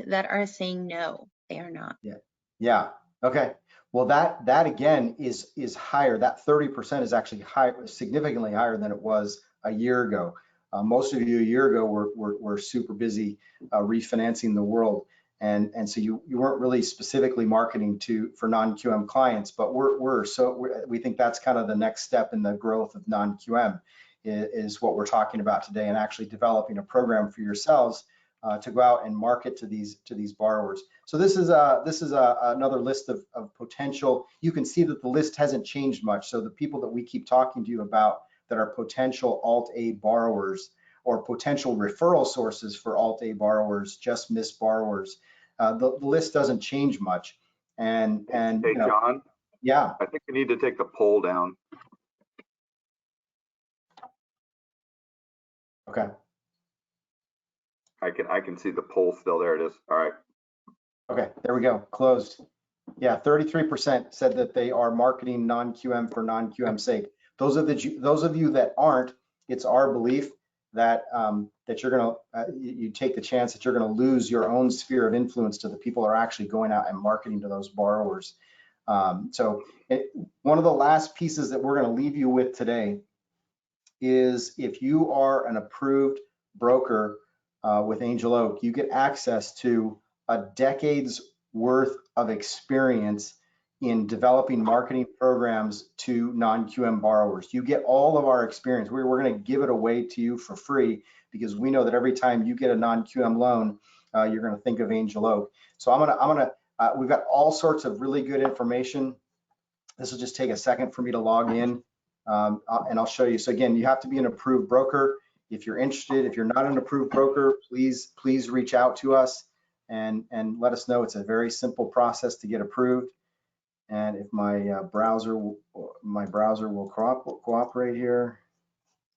that are saying no, they are not. Yeah. Okay. Well, that again is higher. That 30% is actually higher, significantly higher than it was a year ago. Most of you a year ago were super busy refinancing the world. And so you weren't really specifically marketing for non-QM clients, but we think that's kind of the next step in the growth of non-QM is what we're talking about today, and actually developing a program for yourselves to go out and market to these borrowers. So this is another list of potential. You can see that the list hasn't changed much. So the people that we keep talking to you about that are potential Alt-A borrowers or potential referral sources for Alt-A borrowers, just missed borrowers, the list doesn't change much. And Hey, you know, John. Yeah. I think we need to take the poll down. Okay. I can see the poll still. There it is. All right. Okay, there we go. Closed. Yeah, 33% said that they are marketing non-QM for non-QM sake. Those of you that aren't, it's our belief that that you're gonna you take the chance that you're gonna lose your own sphere of influence to the people who are actually going out and marketing to those borrowers. One of the last pieces that we're gonna leave you with today is if you are an approved broker with Angel Oak, you get access to a decade's worth of experience in developing marketing programs to non-QM borrowers. You get all of our experience. We're going to give it away to you for free because we know that every time you get a non-QM loan, you're going to think of Angel Oak. So we've got all sorts of really good information. This will just take a second for me to log in, and I'll show you. So again, you have to be an approved broker. If you're interested, if you're not an approved broker, please reach out to us and let us know. It's a very simple process to get approved. And if my browser will cooperate here,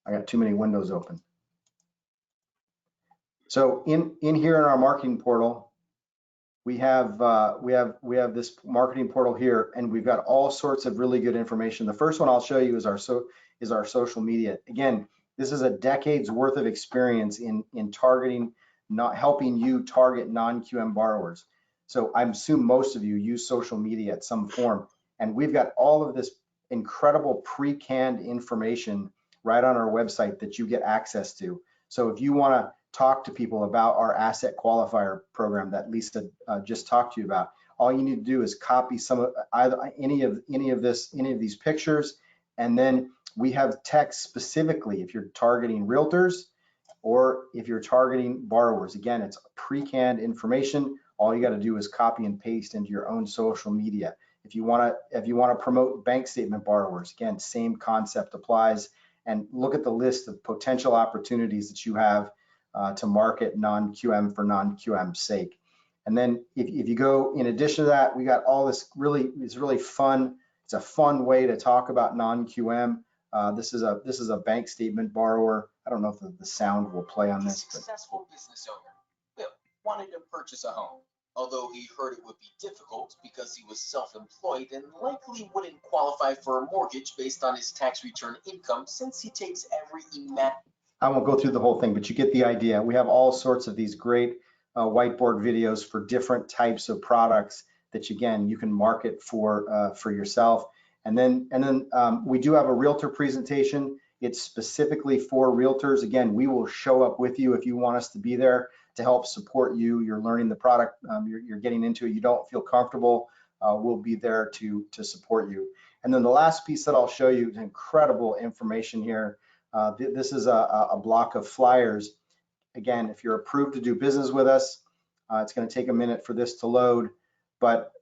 I got too many windows open. So in here in our marketing portal, we have this marketing portal here, and we've got all sorts of really good information. The first one I'll show you is our social media. Again, this is a decade's worth of experience in targeting, helping you target non-QM borrowers. So I assume most of you use social media at some form, and we've got all of this incredible pre-canned information right on our website that you get access to. So if you want to talk to people about our asset qualifier program that Lisa just talked to you about, all you need to do is copy any of these pictures, and then we have text specifically if you're targeting realtors or if you're targeting borrowers. Again, it's pre-canned information. All you got to do is copy and paste into your own social media. If you want to promote bank statement borrowers, again, same concept applies. And look at the list of potential opportunities that you have to market non-QM for non-QM sake. And then if you go, in addition to that, we got all this it's really fun. It's a fun way to talk about non-QM. This is a bank statement borrower. I don't know if the sound will play on this. A successful business owner, Bill, wanted to purchase a home, although he heard it would be difficult because he was self-employed and likely wouldn't qualify for a mortgage based on his tax return income since he takes every I won't go through the whole thing, but you get the idea. We have all sorts of these great whiteboard videos for different types of products that you can market for yourself. And then we do have a realtor presentation. It's specifically for realtors. Again, we will show up with you if you want us to be there to help support you. You're learning the product, you're getting into it. You don't feel comfortable, we'll be there to support you. And then the last piece that I'll show you is incredible information here. This is a block of flyers. Again, if you're approved to do business with us, it's going to take a minute for this to load, but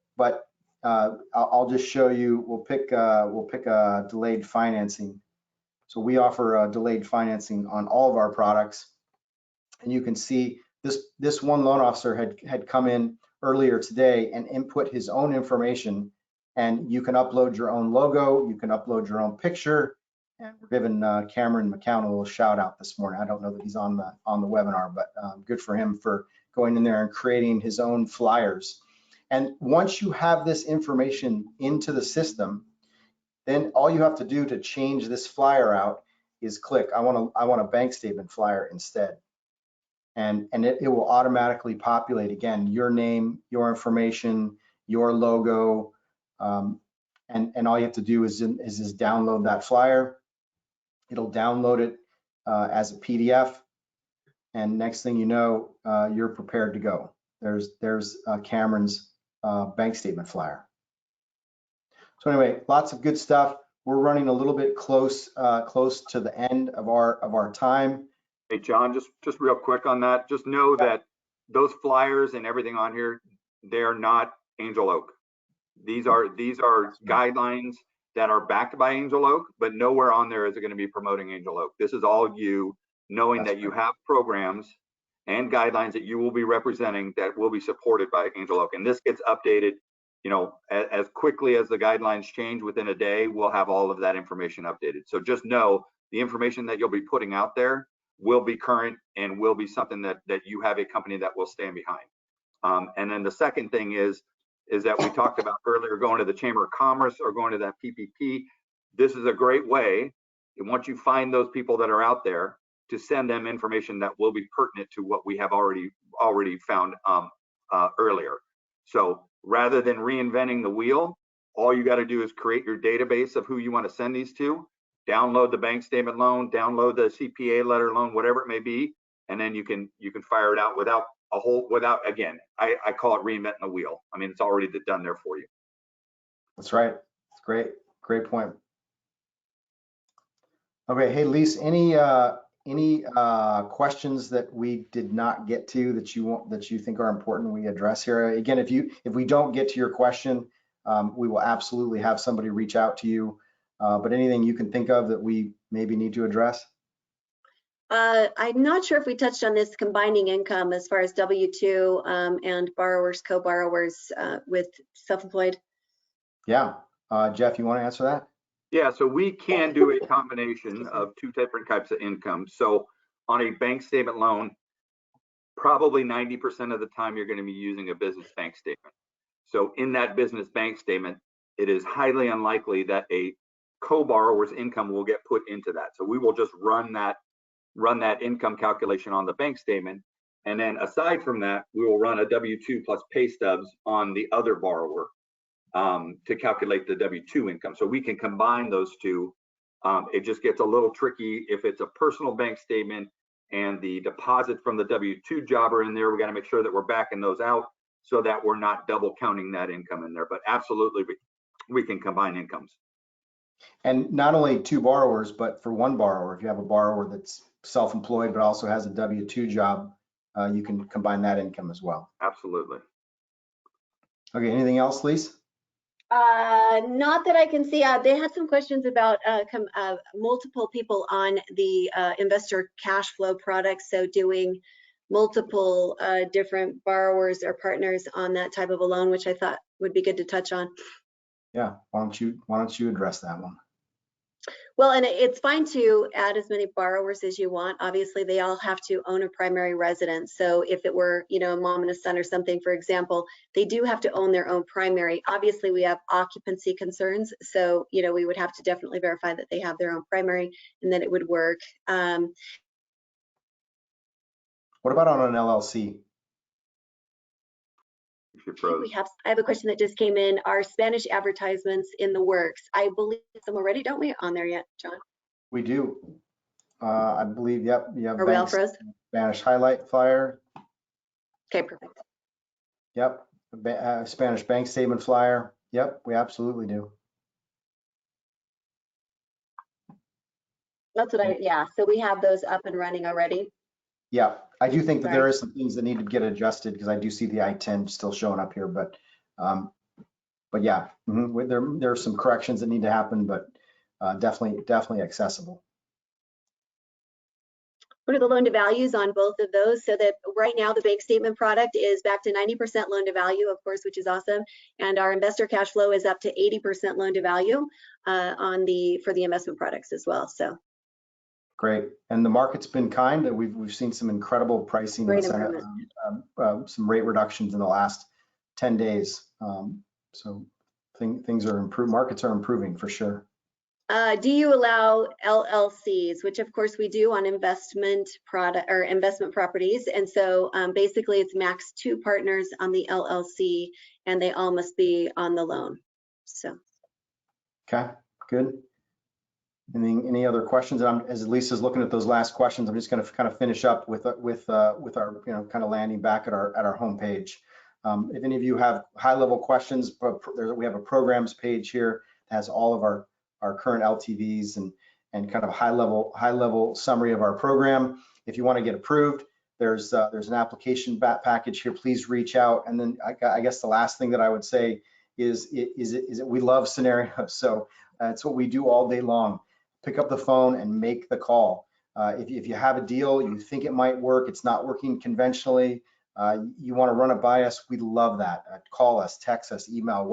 I'll just show you. We'll pick a delayed financing. So we offer delayed financing on all of our products, and you can see this one loan officer had come in earlier today and input his own information, and you can upload your own logo, you can upload your own picture. And we're giving Cameron McCown a little shout out this morning. I don't know that he's on the webinar, but good for him for going in there and creating his own flyers. And once you have this information into the system, then all you have to do to change this flyer out is click, I want a bank statement flyer instead. And it will automatically populate, again, your name, your information, your logo, and all you have to do is just download that flyer. It'll download it as a PDF, and next thing you know, you're prepared to go. There's Cameron's bank statement flyer. So anyway, lots of good stuff. We're running a little bit close to the end of our time. Hey, John, just real quick on that. Just know that those flyers and everything on here, they're not Angel Oak. These are guidelines that are backed by Angel Oak, but nowhere on there is it going to be promoting Angel Oak. This is all you knowing that you have programs and guidelines that you will be representing that will be supported by Angel Oak. And this gets updated, you know, as quickly as the guidelines change. Within a day, we'll have all of that information updated. So just know the information that you'll be putting out there will be current and will be something that you have a company that will stand behind. And then the second thing is that we talked about earlier, going to the Chamber of Commerce or going to that PPP. This is a great way, and once you find those people that are out there, to send them information that will be pertinent to what we have already found earlier. So rather than reinventing the wheel, all you got to do is create your database of who you want to send these to, download the bank statement loan, download the CPA letter loan, whatever it may be, and then you can fire it out without again, I call it reinventing the wheel. I mean, it's already done there for you. That's right. It's great point. Okay, hey Lisa, any questions that we did not get to that you think are important we address here? Again, if we don't get to your question, we will absolutely have somebody reach out to you. But anything you can think of that we maybe need to address? I'm not sure if we touched on this combining income as far as W-2 and borrowers, co-borrowers with self-employed. Yeah, Jeff, you want to answer that? Yeah, so we can do a combination of two different types of income. So on a bank statement loan, probably 90% of the time you're going to be using a business bank statement. So in that business bank statement, it is highly unlikely that a co-borrower's income will get put into that. So we will just run that income calculation on the bank statement. And then aside from that, we will run a W-2 plus pay stubs on the other borrower to calculate the W-2 income. So we can combine those two. It just gets a little tricky if it's a personal bank statement and the deposit from the W-2 job are in there. We got to make sure that we're backing those out so that we're not double counting that income in there. But absolutely, we can combine incomes. And not only two borrowers, but for one borrower, if you have a borrower that's self-employed but also has a W-2 job, you can combine that income as well. Absolutely. Okay, anything else, Lisa? Not that I can see. They had some questions about multiple people on the investor cash flow product. So doing multiple different borrowers or partners on that type of a loan, which I thought would be good to touch on. Yeah, why don't you address that one? Well, and it's fine to add as many borrowers as you want. Obviously, they all have to own a primary residence. So if it were, you know, a mom and a son or something, for example, they do have to own their own primary. Obviously, we have occupancy concerns. So, you know, we would have to definitely verify that they have their own primary and that it would work. What about on an LLC? I have a question that just came in. Are Spanish advertisements in the works? I believe some already, don't we, on there yet, John? We do. I believe, yep. You have Are we all froze? Spanish highlight flyer. Okay, perfect. Yep. Spanish bank statement flyer. Yep, we absolutely do. That's what yeah. So we have those up and running already. Yeah, I do think that there is some things that need to get adjusted because I do see the I-10 still showing up here, but yeah, there are some corrections that need to happen, but definitely accessible. What are the loan to values on both of those? So that right now the bank statement product is back to 90% loan to value, of course, which is awesome. And our investor cash flow is up to 80% loan to value for the investment products as well. So great. And the market's been kind. We've seen some incredible pricing, some rate reductions in the last 10 days. So things are improved. Markets are improving for sure. Do you allow LLCs, which of course we do on investment product or investment properties? And so basically it's max 2 partners on the LLC and they all must be on the loan. So. Okay, good. Any other questions? And as Lisa's looking at those last questions, I'm just going to kind of finish up with our kind of landing back at our homepage. If any of you have high-level questions, we have a programs page here that has all of our current LTVs and kind of a high-level summary of our program. If you want to get approved, there's an application package here. Please reach out. And then I guess the last thing that I would say is we love scenarios. So it's what we do all day long. Pick up the phone and make the call. If you have a deal, you think it might work, it's not working conventionally, you want to run it by us, we love that. Call us, text us, email,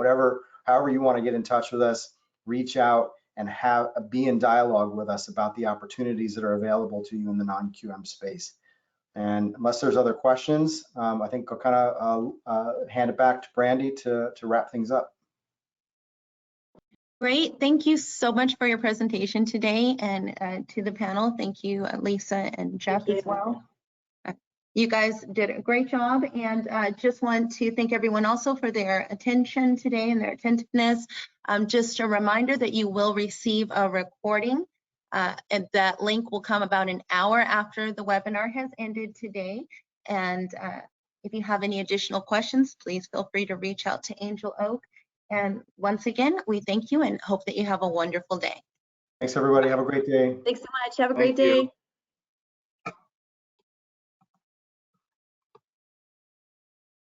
however you want to get in touch with us, reach out and be in dialogue with us about the opportunities that are available to you in the non-QM space. And unless there's other questions, I think I'll kind of hand it back to Brandy to wrap things up. Great. Thank you so much for your presentation today, and to the panel. Thank you, Lisa and Jeff as well. You guys did a great job, and just want to thank everyone also for their attention today and their attentiveness. Just a reminder that you will receive a recording, and that link will come about an hour after the webinar has ended today. And if you have any additional questions, please feel free to reach out to Angel Oak. And once again, we thank you and hope that you have a wonderful day. Thanks, everybody. Have a great day. Thanks so much. Have a great Thank you. day.